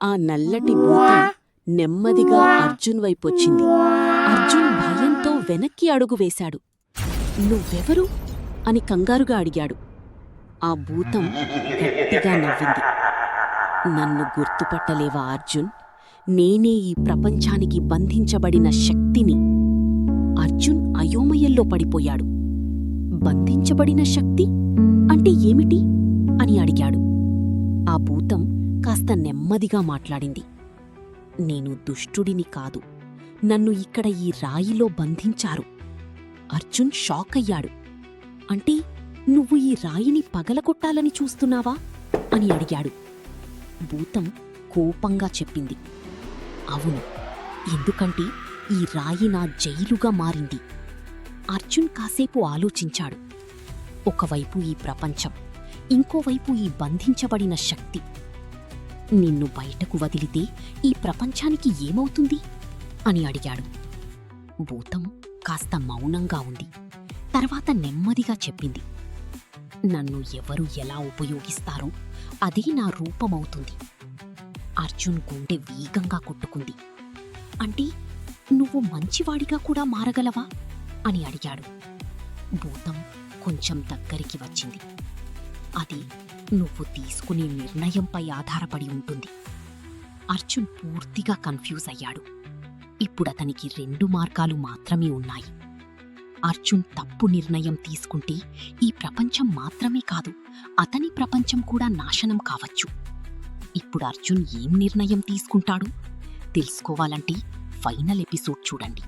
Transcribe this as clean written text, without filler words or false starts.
ఆ నల్లటి భూతం నెమ్మదిగా అర్జున్ వైపొచ్చింది. అర్జున్ భయంతో వెనక్కి అడుగు వేశాడు. "నువ్వెవరు?" అని కంగారుగా అడిగాడు. ఆ భూతం గట్టిగా నవ్వింది. "నన్ను గుర్తుపట్టలేవా అర్జున్? నేనే ఈ ప్రపంచానికి బంధించబడిన శక్తిని." అర్జున్ అయోమయంలో పడిపోయాడు. బంధించబడిన శక్తి అంటే ఏమిటి అని అడిగాడు. ఆ భూతం కాస్త నెమ్మదిగా మాట్లాడింది. "నేను దుష్టుడిని కాదు. నన్ను ఇక్కడ ఈ రాయిలో బంధించారు." అర్జున్ షాక్ అయ్యాడు. "అంటే నువ్వు ఈ రాయిని పగలగొట్టాలని చూస్తున్నావా?" అని అడిగాడు. భూతం కోపంగా చెప్పింది, "అవును, ఎందుకంటే ఈ రాయి నా జైలుగా మారింది." అర్జున్ కాసేపు ఆలోచించాడు. ఒకవైపు ఈ ప్రపంచం, ఇంకోవైపు ఈ బంధించబడిన శక్తి. నిన్ను బయటకు వదిలితే ఈ ప్రపంచానికి ఏమవుతుంది అని అడిగాడు. భూతం కాస్త మౌనంగా ఉంది. తర్వాత నెమ్మదిగా చెప్పింది, "నన్ను ఎవరు ఎలా ఉపయోగిస్తారో అదే నా రూపమవుతుంది." అర్జున్ గుండె వేగంగా కొట్టుకుంది. "అంటే నువ్వు మంచివాడిగా కూడా మారగలవా?" అని అడిగాడు. భూతం కొంచెం దగ్గరికి వచ్చింది. "అది నువ్వు తీసుకునే నిర్ణయంపై ఆధారపడి ఉంటుంది." అర్జున్ పూర్తిగా కన్ఫ్యూజ్ అయ్యాడు. ఇప్పుడతనికి 2 మార్గాలు మాత్రమే ఉన్నాయి. అర్జున్ తప్పు నిర్ణయం తీసుకుంటే ఈ ప్రపంచం మాత్రమే కాదు, అతని ప్రపంచం కూడా నాశనం కావచ్చు. ఇప్పుడు అర్జున్ ఏం నిర్ణయం తీసుకుంటాడు? తెలుసుకోవాలంటే ఫైనల్ ఎపిసోడ్ చూడండి.